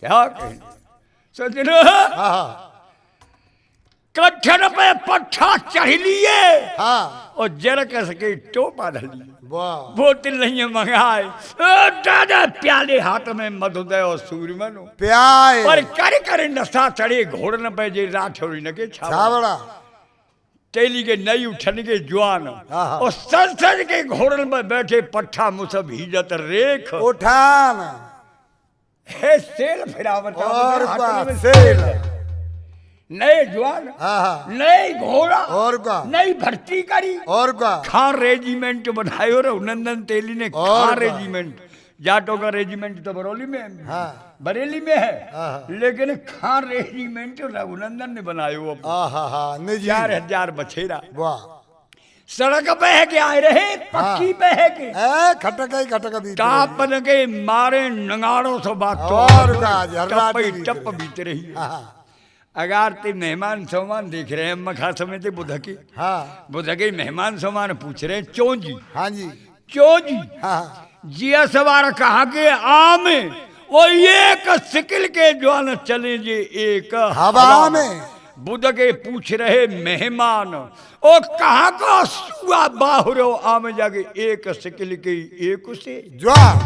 क्या कहें सजन कट्ठर पे पट्ठा चढ़ लिए हाँ और जरा कह सके टोपा धर लिए वाह बोतल नहीं मंगाए दादा प्याले हाथ में मधुदय और सूर्यमनो प्याय पर कर नशा चढ़े घोड़न पे जे राठौरी न के छावड़ा तेली के नई उठन के जवान हाँ। और संसद के घोड़न में बैठे पट्ठा मुसब हिजत रेख उठान हे सेल फिरावट और हाथ का में सेल नए जवान हाँ हाँ नई घोड़ा और का नई भर्ती करी और का खान रेजिमेंट बनायो रे नंदन तेली ने और खान का। रेजिमेंट जाटों का रेजिमेंट तो बरौली में है हाँ बरेली में है हाँ। लेकिन खान रेजिमेंट रघुनंदन ने बनायो अब हाँ हाँ निजी 4000 बछेरा वाह सड़क पे है के आए रहे पक्की पे है के खटक भी टाप बन के मारे नंगाड़ों से बात और का झर्रा भी टप बीत रही है हाँ अगर ते मेहमान सोमान देख रहे हैं मखा समय ते बुध के हाँ बुध के मेहमान सोमान पूछ रहे हैं चो जी हाँ जी चो जी हाँ जिया सवार कहा के आम वो एक सिकिल के ज्वान चले जे एक हवा में बुध के पूछ रहे मेहमान ओ कहा को सुआ बाहरो आम जाके एक सिकिल के एक से ज्वार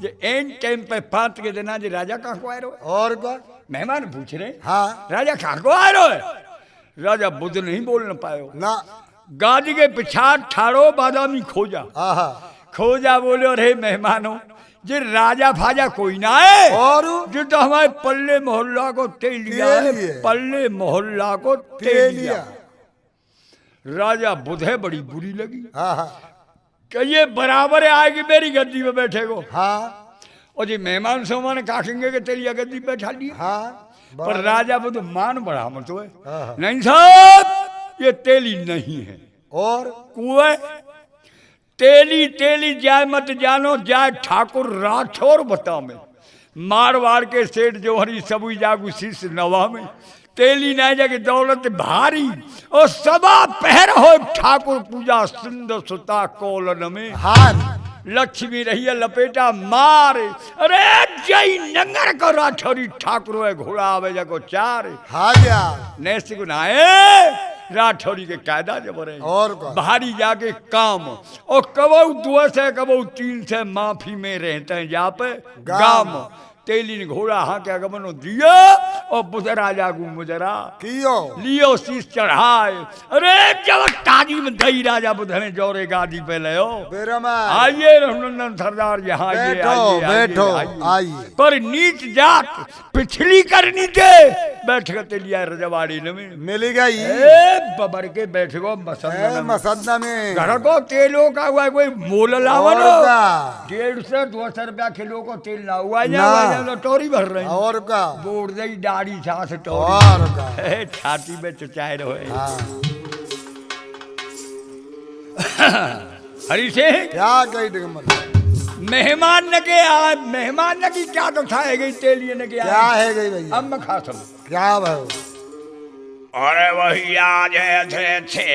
जे एन टाइम पे पांच के देना जे राजा कहाँ को आए रो और का मेहमान पूछ रहे हाँ राजा कहाँ को आए रो राजा बुध नहीं बोल न पायो ना गाजी के पिछाड़ ठाड़ो बादामी खोजा आहा खोजा बोले रे मेहमानों जे राजा फाजा कोई ना है और जो तो हमारे पल्ले मोहल्ला को तेलिया है तेलिया। पल्ले मोहल्ला को तेलिया राजा बुधे बड़ी बुरी लगी हाँ हाँ कि ये बराबर है आएगी मेरी गद्दी में बैठे को हाँ और जी मेहमान सोमान काखेंगे कि तेलिया गद्दी पे बैठा लिया हाँ पर राजा बुध मान बढ़ा मत है हाँ। नहीं साहब ये तेली नहीं है और कुएं तेली तेली जाय मत जानो जाय ठाकुर राठौर बता में मारवाड़ के सेठ जोहरी सबुई जागू शीश नवा में तेली न जाके दौलत भारी और सदा पहर हो ठाकुर पूजा सिंध सुता कोलन में हाथ लक्ष्मी रही लपेटा मार अरे जय नंगर को राठौरी ठाकुर घोड़ा आवे जाको चार हाजा नैस गुनाए राठौरी के कायदा जब रहे और का बाहरी जाके काम और कबू 2 से कबू 3 से माफी में रहते हैं जहाँ पे गाम तेली ने घोड़ा हाँ क्या गमनो दिया और बुध राजा गु मुजरा कियो लियो शीश चढ़ाए अरे जब ताजी में दई राजा बुध ने जोरे गादी पे ले बेरमा आइए रघुनंदन सरदार यहाँ आइए बैठो आइए बैठो आइए आइए पर नीच जात पिछली करनी थे बैठ कर तेलिया रजवाड़ी में मिली गई ए बबर के बैठ गो मसंद मसदना में घर को तेलों का हुआ कोई मोल लावन और का 150 से 200 रुपया किलो को तेल ना हुआ ना। टोरी भर रही और का बोर दई दाढ़ी छाछ और टोरी का छाती में चचाए रहे हाँ हरी से क्या कही डगमर मेहमान न के आ मेहमान न की क्या तो खाए गई तेलिए न के क्या है गई भैया अब खा सब क्या भाई अरे वही आज थे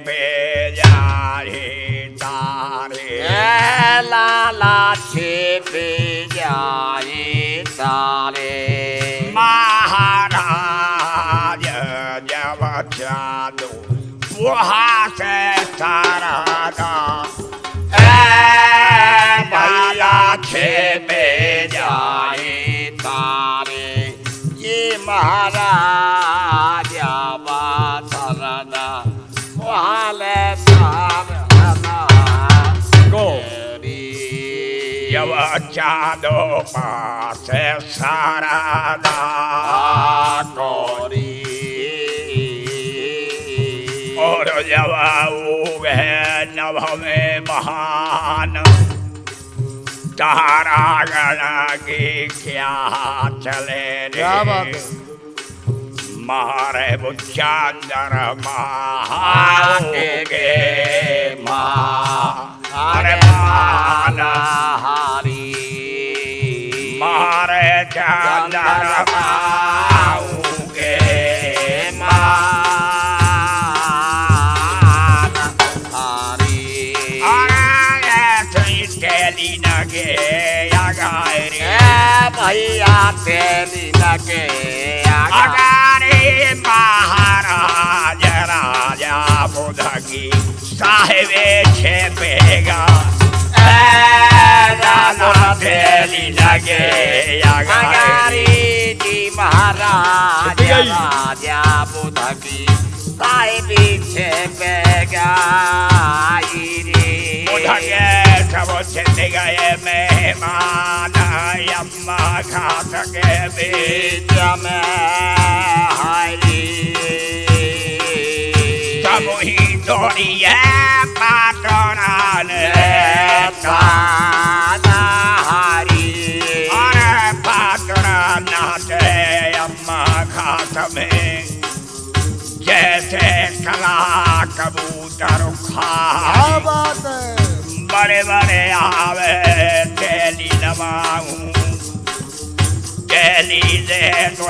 बेजारे तारे लाला छिपे जाए तारे महाराज जब जादू वहाँ से तारा भैया छिपे जाए तारे ये महाराज बासरना वाले सारना को जब जादू पास सारा कोरी और जब है नभ में महान तारा गणा की क्या चले क्या बात रे है मारे बुच्चांदर महागे मारे माना हारी मारे चांदर महागे हारी अरे तेली नगे या गाय रे भैया तेरी लगे अगारे महाराज राजा बुध की साहेबे छेपेगा तेरी लगे अगारे जी महाराज राजा बुध की साहेबे छेपेगा सब चले गए मेहमान अम्मा घाट के बीच में हरी सब ही दौड़िए पाटन हरी और पाटन नाचे अम्मा घाट में जैसे कला कबूतर खा बात है बड़े बड़े आवे तेली नवाऊं तेली दे तो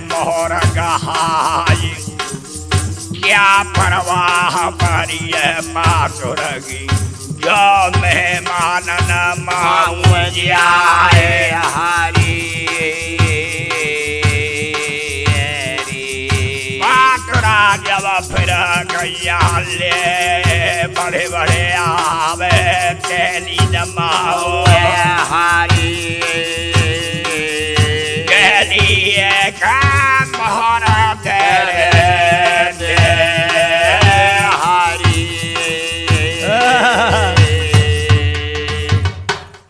मोहर गहाई क्या परवाह करिए पासुरगी जो मेहमान न माऊं जाए हरी पासुरा जब फिर गैया ले बड़े बड़े आवे तेली नमाओ हरी गलिए का मोहरा तेरे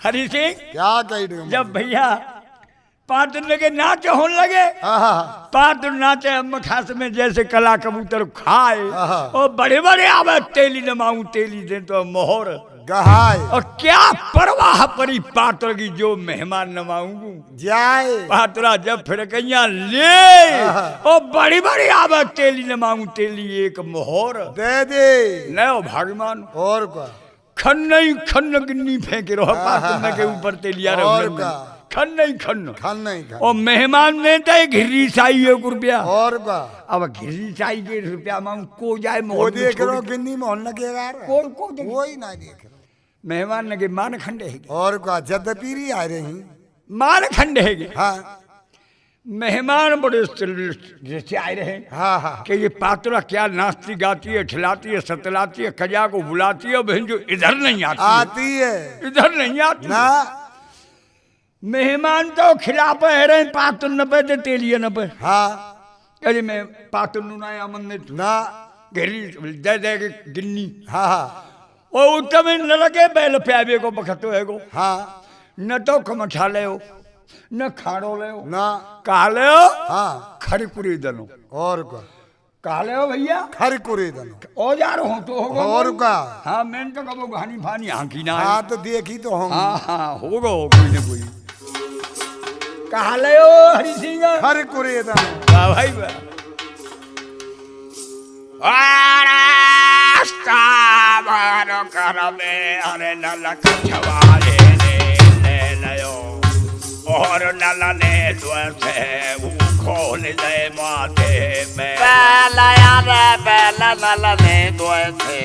हरी सिंह क्या कही दिगंबर जब भैया पाँच दिन लगे नाच होने लगे पाँच दिन नाचे अम्म खास में जैसे कला कबूतर खाए और बड़े बड़े आवे तेली नमाऊं तेली दे तो मोहर गहाय और क्या परवाह परी पात्र की जो मेहमान नमाऊंगू जाए पात्रा जब फिर कहिया ले और बड़ी बड़ी आवे तेली नमाऊं तेली एक मोहर दे दे नयो भगवान और का खन्नई खन्न गिन्नी फेंके रहो पात्र के ऊपर तेलिया और रहो का खन्नई खन्न खान नहीं खा और मेहमान ने तो घिरी साई 1 रुपया और का अब घिरी साई के रुपया मांग को जाए वो मोहन देख रहो गिन्नी मोहन लगेगा यार कौन को देख वही ना देख रहो मेहमान ने के मान खंडे है और का जद्दपीरी आ रही मान खंडे है हाँ मेहमान बड़े जैसे आए रहे हाँ हाँ कि ये पात्रा क्या नाचती गाती है खिलाती है सतलाती है कजा को बुलाती है बहन जो इधर नहीं आती आती है इधर नहीं आती ना मेहमान तो खिला पे रहे पात्र न पे दे तेलिए न पे हाँ अरे मैं पात्र नुनाए अमन ने ना घेरी दे दे के गिन्नी हाँ हाँ और उत्तम न लगे बैल प्याबे को बखतो है को हाँ न तो कमठा ले न खाड़ो ले ना कहा ले हाँ खरीपुरी दनो और का कहा ले भैया खर कुरे दन औजार हो तो होगा और का हाँ मैंने तो कबो घानी फानी आंखी ना हाँ तो देखी तो हम हाँ हाँ होगा कोई न कोई कहा ले हरि सिंह खर कुरे दन वाह भाई वाह करमे अरे नलक छवाए ले लयो और नलने द्वसे खोल दे माथे में बेला रे बेला नलने द्वसे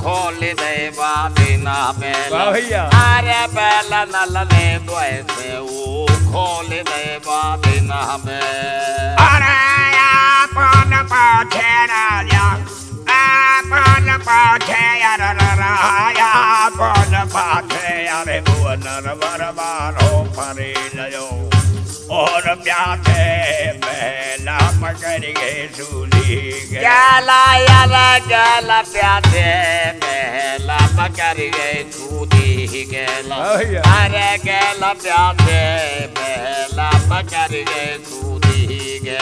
खोल दे बादिना बेला भैया अरे बेला नलने द्वसे खोल दे बादिना में अरे आपन पाछे राजा आपन पाछे राया आपन पाछे अरे भुवन बरबारो परे लयो और प्याथे पहला पकड़ गए सूली गला गला प्याथे पहला पकड़ गए कूदी गला अरे गला प्याथे पहला पकड़ गए कूदी गए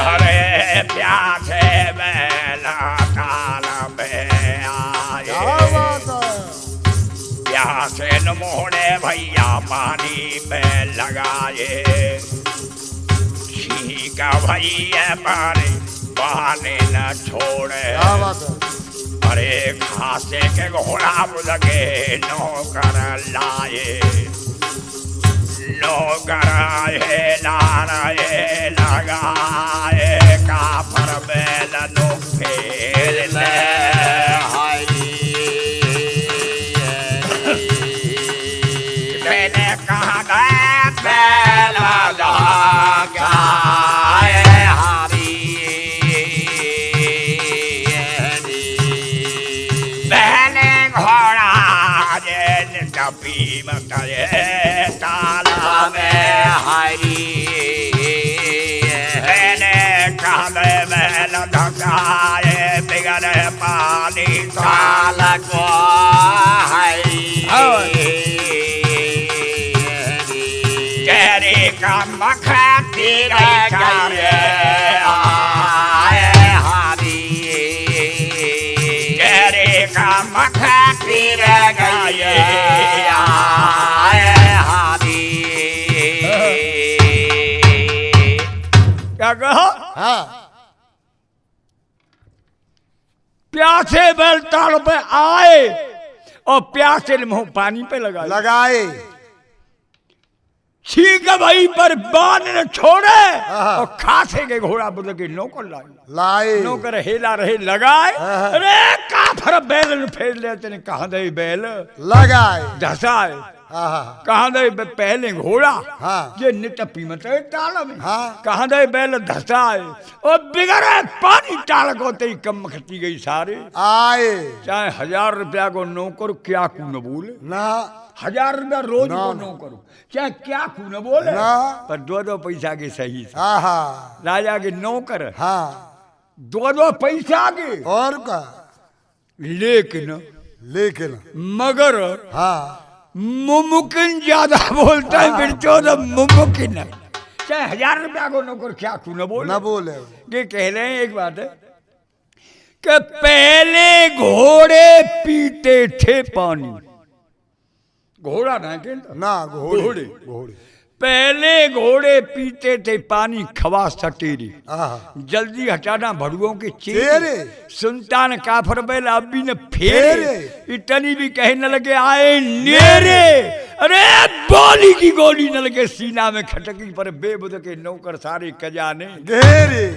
अरे प्याथे पहला ताला में आए प्यासे न मोड़े भैया पानी में लगाए का भैया पानी बहाने न छोड़े अरे खासे के घोड़ा लगे नौकर लाए नौकर नाराए लगाए काफर बेलनो फेर ले मैंने कहा गए मखाती रह गए आए हारी गहरे का मखाती रह गए आए हारी क्या कहा? हाँ प्यासे बैल ताड़ पे आए और प्यासे ने मुंह पानी पे लगाए लगाए छींक वहीं पर बाण ने छोड़े और खासे के घोड़ा बुद्ध के नौकर लाए लाए नौकर हेला रहे लगाए अरे काफर बैल ने फेर ले तेने कहा दे बैल लगाए धसाए हाँ कहा दे पहले घोड़ा हाँ ये नित पीमत है ताल में हाँ। कहा दे बैल धसाए और बिगड़े पानी टाल को ते कम खती गई सारे आए चाहे 1000 रुपया को नौकर क्या कू न बोले ना 1000 रुपया रोज ना। को नौकर चाहे क्या कू न बोले ना। पर 2 पैसा के सही से हाँ राजा के नौकर हाँ 2 पैसा के और का लेकिन मगर हाँ मुमकिन ज्यादा बोलता है फिर 14 मुमकिन है चाहे 1000 रुपया को नौकर क्या क्यों न बोले न बोले ये कह रहे हैं एक बात है कि पहले घोड़े पीते थे पानी घोड़ा ना के ना घोड़े घोड़े। घोड़े पहले घोड़े पीते थे पानी खवा सटेरी हाँ जल्दी हटाना भड़ुओं के चेहरे। चेहरे सुल्तान काफर बैल अभी ने फेरे इतनी भी कहे न लगे आए नेरे अरे बोली की गोली न लगे सीना में खटकी पर बेबुद के नौकर सारे खजाने घेरे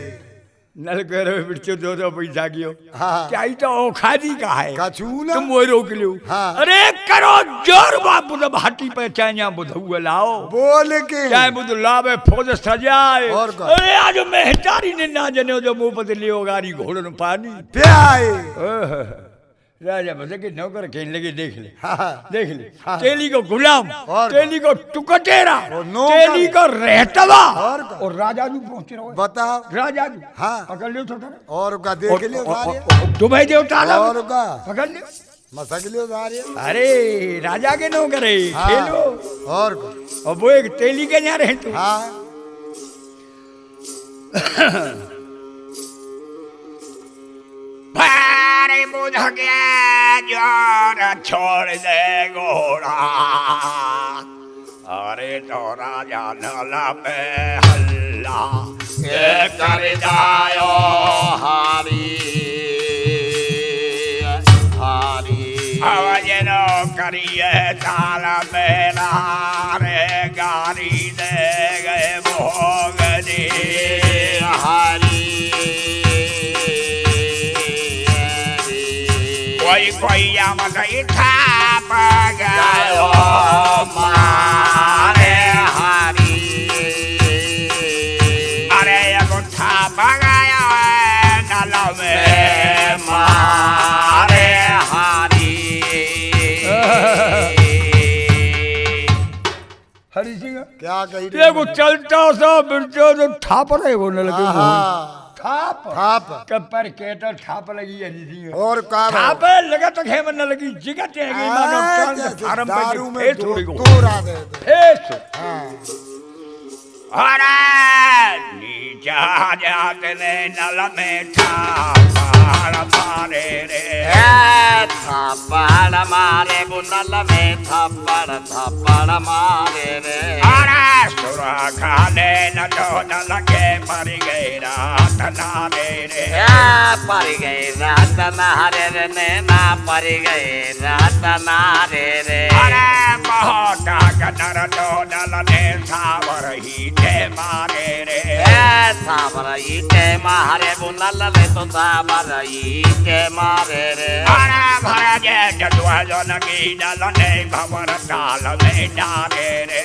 नल कह रहे बिरचो 2 पैसा की हो हाँ। क्या ही तो औखादी का है कछूला तुम वो रोक लो हाँ। अरे करो जोर बाप बुध हाटी पे चाहे बुधुआ लाओ बोल के चाहे बुध लावे फौज सजाए और का? अरे आज मेहतारी ने ना जने जो मुंह पर लियो गाड़ी घोड़न पानी प्याए राजा बजे के नौकर कहने लगे देख ले हाँ। देख ले हाँ। तेली को गुलाम और तेली को टुकटेरा और नौकर। तेली को रहतवा और का? और राजा जी पहुंचे रहो बताओ राजा जी हाँ। पकड़ लियो छोटा और का देख लियो सारे तुम्हें देवता और का पकड़ लियो मसक लियो सारे अरे राजा के नौकर है हाँ। खेलो और का और वो एक तेली के यहाँ रहे तू हाँ भारे बुध गया जोर छोड़ दे घोड़ा अरे तो राजा नला पे हल्ला ये कर जायो हारी हारी आवाज नो करिए ताल मेरा रे गारी दे गए भोग दे हारी कोई आमद इठा पगायो मारे हारी अरे एगो था पगायो नल में मारे हारी हरी सिंह क्या कही एगो चलता सा बिरचो जो थाप रहे वो न लगे हाँ थाप थाप कब पर केटर थाप लगी हरी सिंह और का थाप लगा तो खेमन न लगी जिगत है गई मानो कान से फार्म दारू पे में फेस थोड़ी को तोड़ा दे फेस हाँ अरे नीचा जाते ने नल में था मारे रे थप्पड़ मारे बुनल में थप्पड़ मारे रे अरे सुरा खाने न तो न लगे मर गए रात नारे रे पर गए रात नहारे रे नैना पर गए रात नारे रे अरे बहुत नर तो नल ने सावर ही ते मारे रे साबर ईटे मारे बुनल में तो साबर ईटे मारे रे अरे भर जे जदुआ जो नगी नल ने भवर ताल में डाले रे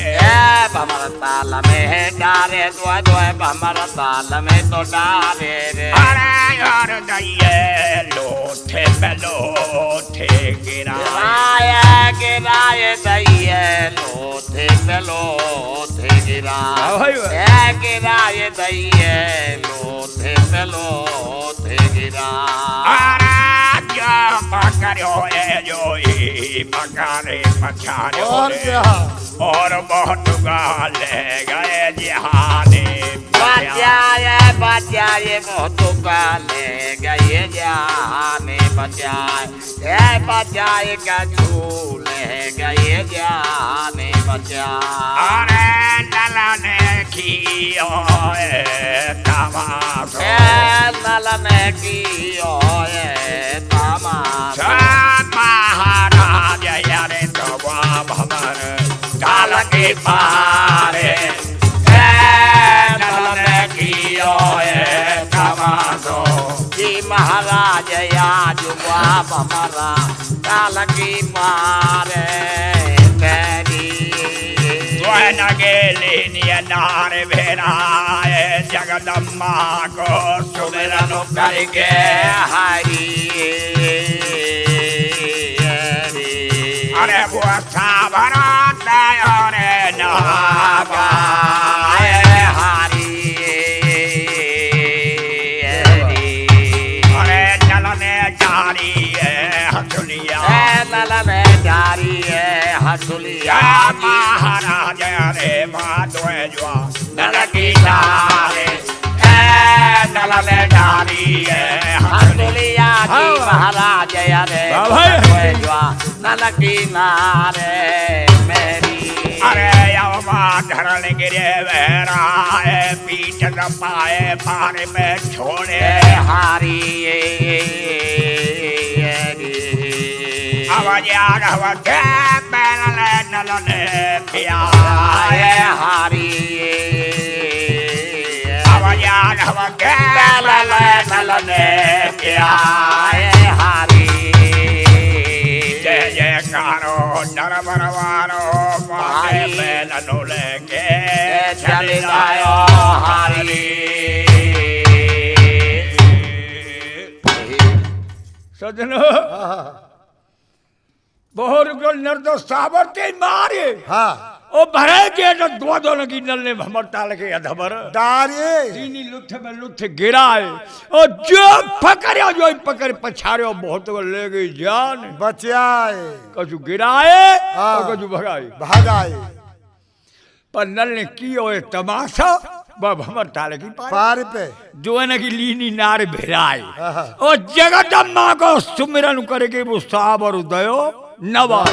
भमर ताल में डारे दुआ दुआ भमर ताल में तो डारे रे अरे यार दैये लोथे पे लोथे गिराए गिराए दैये लोथे पे लोथे गिराए गिराए दैये लोथे पे लोथे गिराए अरे जो पकड़ो ये जो ही पकड़े पछाड़ो और रे क्या और बहुत गाले गए जिहाद बचाए वो तो पहले गए जाने बचाए बचाए का झूले गए जाने बचाए अरे नलने की ओए तमाशो नलने की ओए तमाशो महाराज यारे तो भमर डाल के पारे नलने की ओए तमाशो जी महाराज आज बाप हमारा डाल की पारे तेरी नगेली नार भेराए जगदम्मा को सुमिरन करके हरी अरे वो सावरा रे नहाए हरी अरे नलने जारी है हथुलिया नलने जारी है हथुलिया महाराज रे माधवे ज्वा नल की नारे नलने जारी है हथुलिया जी महाराज अरे नल की नारे मेरी अरे यमा धरल गिरे बहराए पीठ दबाए पारे में छोड़े हारी आवाज आगवते बैलने नलने पियाए हारी आवाज आगवते बैलने नलने पियाए हारी जय जयकारो नर बरवारो मारे बैलनो लेके चले जाओ हारी सजनो बहुत नर्दो साबर के मारे हाँ ओ भरे के तो दो दोनों की नल ने भमर ताल के अधबर दारे तीनी लुथ में लुथ गिराए और जो पकड़ो जो पकड़ पछाड़ो बहुत वो ले गई जान बचाए कछु गिराए हाँ। और कछु भगाए भागाए पर नल ने की ओए तमाशा वह भमर ताल की पार पे दोनों की लीनी नार भिराए हाँ। और जगदम्मा को सुमिरन करके वो साबर उदयो नवा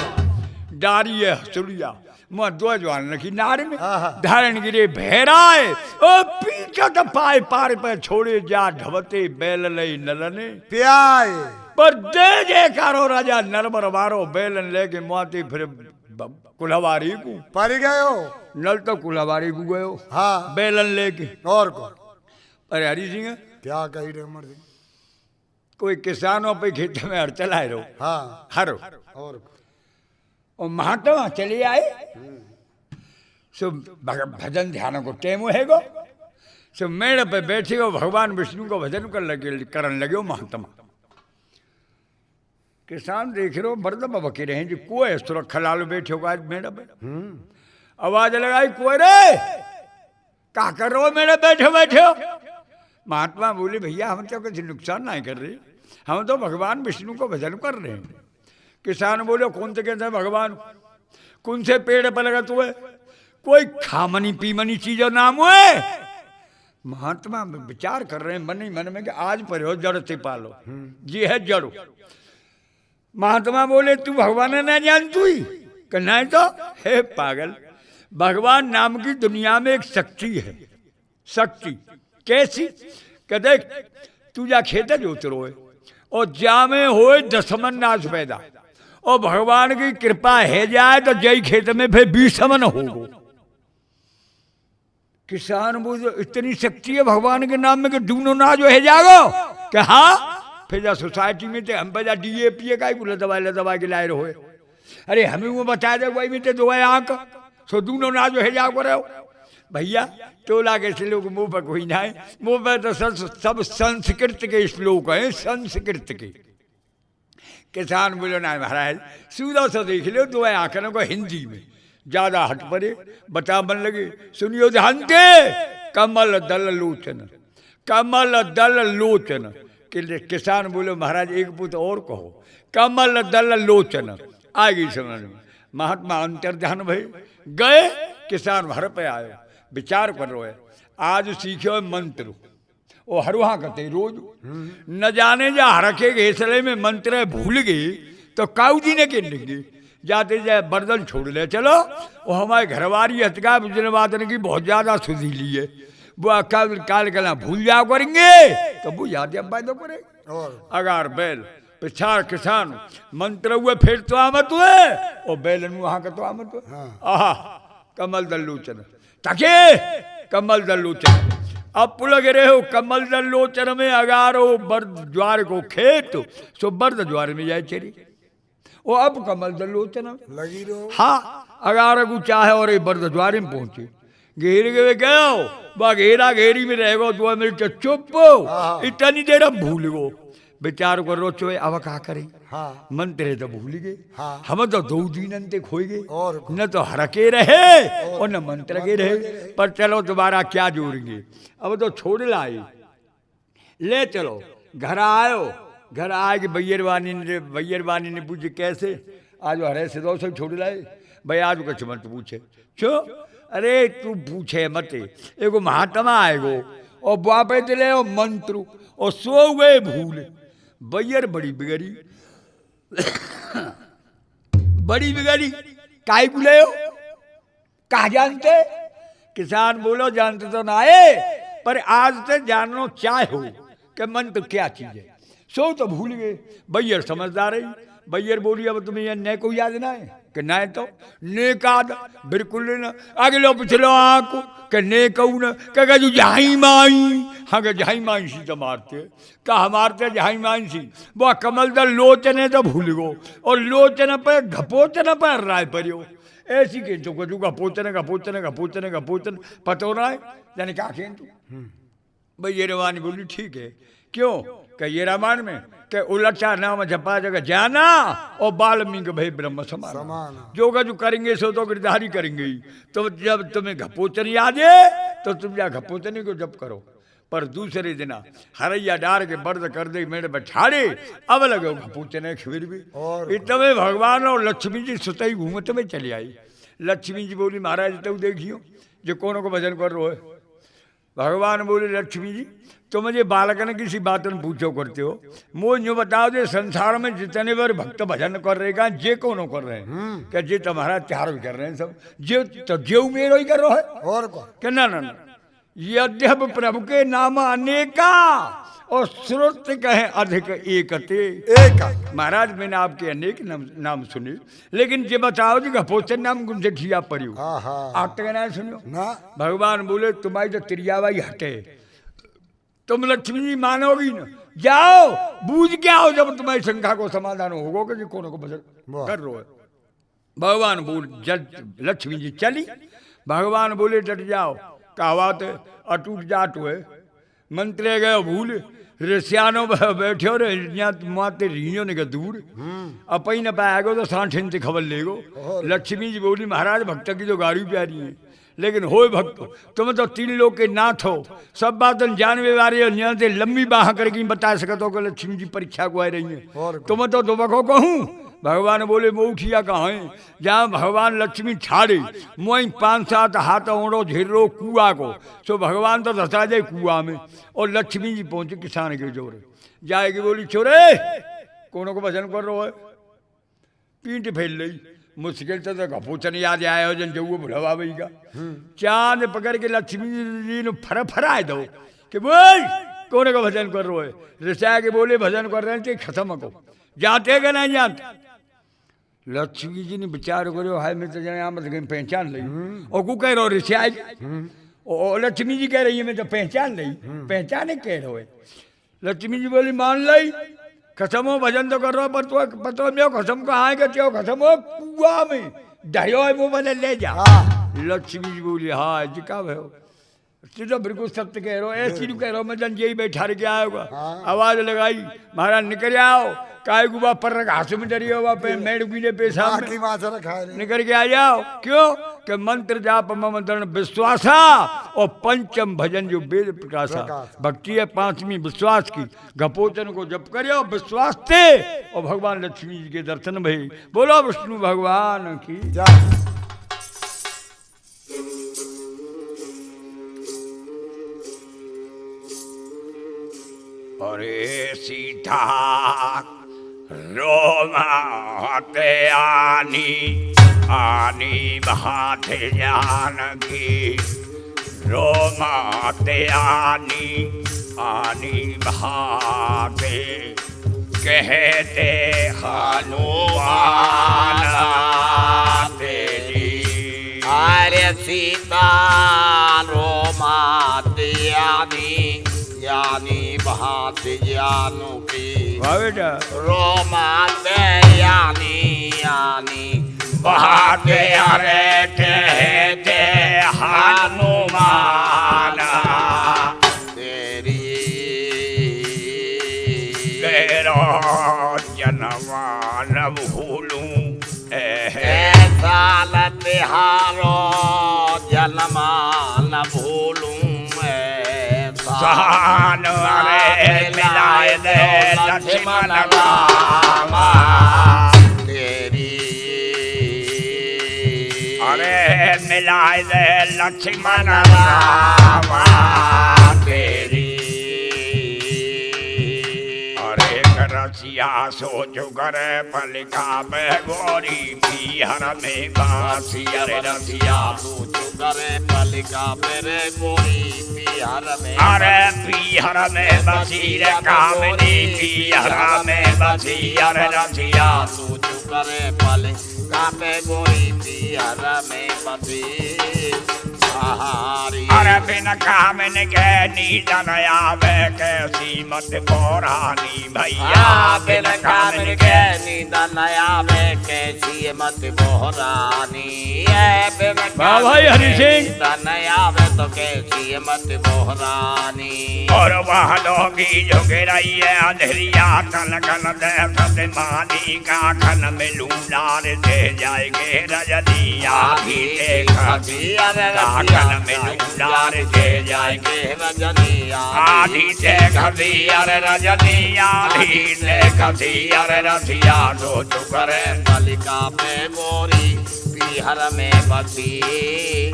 डारी है हसुलिया मैं दो जवान की नारे में हाँ। धारण गिरे भेराए ओ पीछे तो पाए पार पे छोड़े जा ढवते बैल लई नलने प्याए पर दे जे कारो राजा नरबर वारो बैलन लेके मोती फिर कुलवारी को पर गयो नल तो कुलवारी को गयो हाँ बैलन लेके और को अरे हरी सिंह क्या कही रे अमर सिंह कोई किसानों पे खेत में हर चलाए रहो हाँ हरो और को और महात्मा चले आए सो भजन ध्यान को टेम हैगो सो मेड़ पे बैठे हो भगवान विष्णु को भजन करन लगे महात्मा किसान देख रहे हो मर्द बके रहे जी कोई सुरक्षा लाल बैठे हो आज मेड़ पे आवाज लगाई कोई रे क्या कर रहे हो मेरे बैठे बैठे हो महात्मा बोले भैया हम तो कुछ नुकसान नहीं कर रहे हम तो भगवान विष्णु को भजन कर रहे हैं किसान बोले कौन से कहते हैं भगवान कौन से पेड़ पर लगा तुए कोई खामनी पीमनी चीजों नाम हुए महात्मा विचार कर रहे हैं मन ही मन में कि आज पर हो जड़ से पालो जी है जड़ो महात्मा बोले तू भगवान न जान तू ही नहीं तो हे पागल भगवान नाम की दुनिया में एक शक्ति है शक्ति कैसी कहते तू जा खेत जोत रोए और जामे होए दसमन नाच पैदा और भगवान की कृपा है जाए तो जय खेत में फिर 20 मन होगो किसान बोलो इतनी शक्ति है भगवान के नाम में कि दूनो ना जो है जागो कि हाँ फिर जा सोसाइटी में ते हम बजा DAP का ही बोले दवाई के लाए रहो अरे हमें वो बता दे वही में ते दवाई आंख सो दूनो ना जो है जागो रहो भैया टोला के श्लोक मुंह पर कोई ना है मुंह पर तो सब संस्कृत के श्लोक हैं संस्कृत के किसान बोलो ना महाराज सूदा से देख लो दो आंखों को हिंदी में ज्यादा हट पड़े बता मन लगे सुनियो ध्यान के कमल दल लोचन किसान बोलो महाराज एक पुत और कहो कमल दल लोचन आ गई समझ में महात्मा अंतर ध्यान भाई गए किसान घर पे आए विचार कर रहे आज सीखो मंत्र वो हरवा करते रोज न जाने जा हरखे घेसले में मंत्र भूल गए तो काऊ जी ने के देंगे जाते जाए बर्तन छोड़ ले चलो वो हमारे घरवारी हथका बिजनवादन की बहुत ज्यादा सुधीली है वो काल कला भूल जाओ करेंगे तो वो याद अब्बा तो करे और अगार बैल पिछाड़ किसान मंत्र हुए फिर तो आमत हुए और बैल वहां का तो आमत हुए आहा कमल दल लोचन ताके कमल दल लोचन अब पुलग रहे हो कमल दल लोचन में अगारो बर्द ज्वार को खेत सो बर्द ज्वार में जाए चेरी वो अब कमल दल लोचन लगी रहो हाँ अगार को चाहे और ये बर्द ज्वार में पहुंचे घेर के गयो बा घेरा घेरी में रहेगो 2 मिनट चुप इतनी देर अब भूल गो बेचार को रोचो अब का करे हाँ मंत्र तो भूल गए हाँ। हम तो 2 दिन अंते खोए गए और न तो हरके रहे और न मंत्र के रहे पर चलो दोबारा क्या जोड़ेंगे अब तो छोड़ लाए ले चलो घर आयो घर आए कि भैयरवानी ने पूछे कैसे आज हरे से दो सब छोड़ लाए भाई आज कुछ मत पूछे क्यों अरे तू पूछे मत एगो महात्मा आएगो और बापे दिले और मंत्र और सो गए भूल बैयर बड़ी बिगड़ी बड़ी बिगड़ी काय बुले हो कहा जानते किसान बोलो जानते तो ना आए पर आज से जानना चाहो कि मंत्र क्या चीज है सो तो भूल गए बैयर समझदार है बैयर बोली अब तुम्हें यह नए को याद ना है कि ना तो ने काद बिल्कुल ना अगलो पिछलो आंख के ने कहू न कह जो जहाई माई हाँ के जहाई माई सी तो मारते कहा मारते जहाई माई सी वो कमल दल लोचने तो भूल गो और लोचन पे घपोचन पर राय परियो ऐसी के तो कजू घपोचन पतो ना है यानी क्या खेल तू भाई ये रवानी बोली ठीक है क्यों कि ये रामायण में कि उलटा नाम जपा जगह जाना और वाल्मीकि भाई ब्रह्म समान जो का जो करेंगे सो तो गिरधारी करेंगे ही तो जब तुम्हें घपोचन याद है तो तुम जा घपोचनी को जप करो पर दूसरे दिन हरैया डार के बर्द कर दे मेरे बैठाड़े अब लगे घपोचने खिर भी इतने भगवान और लक्ष्मी जी सुतई घूमते में चली आई लक्ष्मी जी बोली महाराज तो देखियो जो कोनो को भजन कर रहे हो भगवान बोले लक्ष्मी जी तो मुझे बालकन किसी बात में पूछो करते हो मुझे यूँ बताओ जे संसार में जितने बार भक्त भजन कर रहे जे कौन कर रहे हैं क्या जे तुम्हारा चारों कर रहे हैं सब जे तो जे मेरो ही कर रहा है और क्या ना ना यद्यप प्रभु के नाम अनेका और श्रुत कहे अधिक एकते एक महाराज मैंने आपके अनेक नाम सुने लेकिन जे बताओ जी घपोचन नाम गुंजे ठिया परियो आप तक ना सुनियो ना भगवान बोले तुम्हारी तो त्रियावाई हटे तुम लक्ष्मी जी मानोगी ना जाओ बूझ क्या हो जब तुम्हारी शंका को समाधान होगा कि कौन को भजन कर रो है भगवान बोल लक्ष्मी जी चली भगवान बोले डट जाओ कहावत अटूट जाट हुए मंत्रे गए भूल ऋषियानो बैठे रे माते रीनो ने दूर अपई न पाएगो तो सांठन से खबर लेगो लक्ष्मी जी बोली महाराज भक्त की तो गाड़ी प्यारी है लेकिन हो भक्त तुम तो 3 लोग के नाथ हो सब बात जानवे वाले यहाँ से लंबी बाह करके बता सकते हो कि लक्ष्मी जी परीक्षा को आ रही है तुम तो दुबको कहूँ भगवान बोले मोठिया कहाँ है जहाँ भगवान लक्ष्मी छाड़े मोई 5-7 हाथ ओढ़ो झेरो कुआ को सो भगवान तो धसा जाए कुआ में और लक्ष्मी जी पहुंचे किसान के जोरे जाएगी बोली छोरे कोनो को भजन कर रहा है पीठ फैल रही मुश्किल से तो घपोचन याद आया जन जो बुढ़वा भाई का चांद पकड़ के लक्ष्मी जी ने फराए दो कि बोल कोने का भजन कर रहे है ऋषा के बोले भजन कर रहे थे खत्म को जाते कि नहीं जानते लक्ष्मी जी ने विचार करो हाय मैं तो जाने मत गई पहचान ली और को कह रहा ऋषा और लक्ष्मी जी कह रही है मैं तो पहचान ली पहचाने कह रहे लक्ष्मी जी बोली मान ली कसम हो भजन तो कर रहा पर तो पता में कसम कहाँ है कि कसम हो कुआ में डरियो है वो मैंने ले जा लक्ष्मी जी बोली हाँ जी का भयो तू तो बिल्कुल सत्य कह रहे हो ऐसी कह रहा हूँ मैं जन यही बैठा के आया होगा आवाज लगाई महाराज निकल आओ काय गुबा पर घासों में डरी हुआ पे मेड़ गुने पेशाब निकल के आ जाओ क्यों कि मंत्र जाप मंत्रण विश्वासा और पंचम भजन जो वेद प्रकाशा भक्ति है 5वीं विश्वास की घपोचन को जप करियो विश्वास थे और भगवान लक्ष्मी जी के दर्शन भई बोलो विष्णु भगवान की अरे सीता रोमाते आनी आनी बहाते जानकी रोमाते आनी आनी बहाते कहते हनुमान तेरी अरे सीता रोमाते यानी यानी बहाते जानू की वाह बेटा रोमाते यानी यानी बहाते अरे कहते हनुमान तेरी तेरा जनमान भूलूं ऐसा तिहारो जन्मा न भूलूं ऐसा सहान अरे मिलाए दे लक्ष्मण रामा तेरी अरे मिलाए दे लक्ष्मण रामा तेरी अरे रसिया सोच करे पलिका में गोरी बिहार में बासी अरे रसिया सोच करे पलिका मेरे गोरी बिहार में अरे बिहार में बसी रे कामनी बिहार में बसी अरे रसिया सोच करे पलिका पे गोरी बिहार में बसी सहारी अरे बिन कामन के नींदन आवे कैसी मत बोरानी भैया बिन कामन के नींद नया में कैसी मत बोहरानी बिन वाह भाई हरि सिंह नया में तो कैसी मत बोहरानी और वह लोगी जो गिरई है अंधेरिया तन कन दे सद मानी का खन में लूलार दे जाएंगे रजनिया भी देखा काकन में लूलार दे जाएंगे रजनिया आधी से खसी अरे रजनिया आधी से खसी अरे रसिया दो चुकरे बालिका पे गोरी बिहार में बसी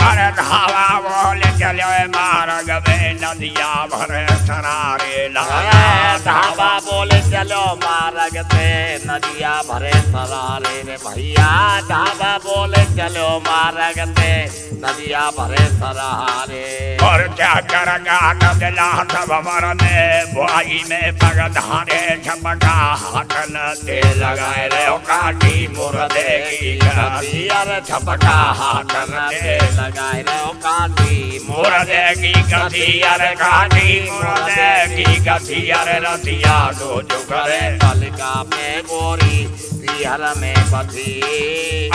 अरे धावा बोले चलो मार्ग में नदिया भरे सरारे लगा धावा बोले चलो मार्ग से नदिया भरे सरारे रे भैया धावा बोले चलो मार्ग से नदिया भरे सरारे और क्या करेगा नदला सब मरने बुआई में पग धारे झपका हाथन दे लगाए रे काटी मुर्दे की गति अरे झपका हाथन दे लगाए रे काटी मुर्दे की गति अरे काटी मुर्दे की गति अरे रतिया दो जुगरे बालिका पे गोरी बिहार में बसी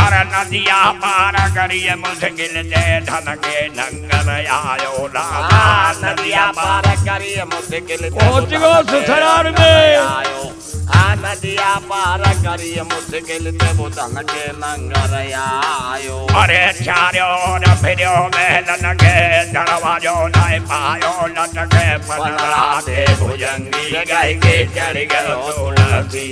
अरे नदिया पार करिए मुश्किल से धन के नंगर आयो लाला नदिया पार करिए मुश्किल पहुंच गो ससुराल में आयो नदिया पार करिए मुश्किल से धन के नंगर आयो अरे चारो न फिरो महलन के दरवाजो नहीं पायो लटके पनरा दे भुजंगी गई के चढ़ गयो तुलसी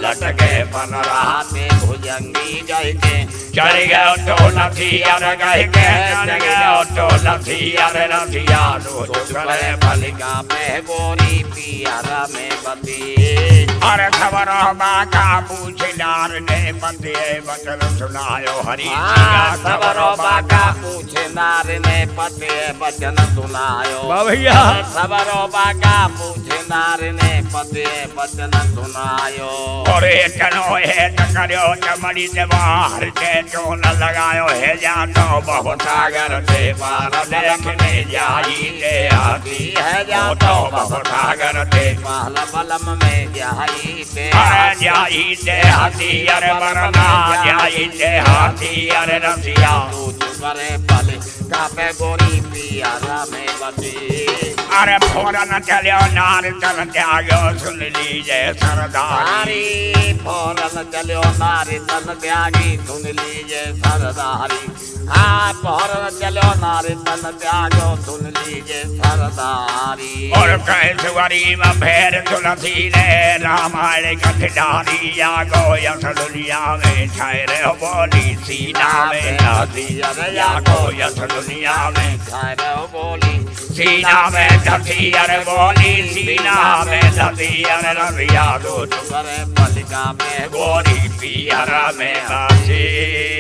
लटके पनरा हाथे भुजंगी गई के चढ़ गयो तुलसी अरे गई के चढ़ गयो तुलसी अरे रसिया दो चुकरे बालिका पे गोरी बिहार में बसी अरे खबर बाका पूछनार ने पते वचन सुनायो हरि सबरो बाका पूछे नार ने पते वचन सुनायो वाह भैया सबरो बाका पूछे नार ने पते वचन सुनायो अरे चलो है टकरियो चमड़ी से बाहर के चोन लगायो है जानो बहुत सागर से पार देखने जाई ले आती है जानो बहुत सागर से पाल बलम में जाई ते अरे जाई से हाथी अरे बरना जाई से हाथी अरे रसिया करे पल कापे गोरी पियारा में बसी अरे फोरन चलो नार चल त्यागो सुन लीजिए सरदारी फौरन चलो नारी तन त्यागी सुन लीजिए सरदारी हाँ फौरन चलो नारी तन त्यागो सुन लीजिए सरदारी और कैसवरी में फेर तुलसी ने रामायण कठिनारी यागो यशलुलिया में ठहरे हो बोली सीना में नदी यागो यशलुलिया में ठहरे हो बोली सीना में धतियर बोली सीना में धतियर रबिया दो करे पलिका में गोरी पियर में बासी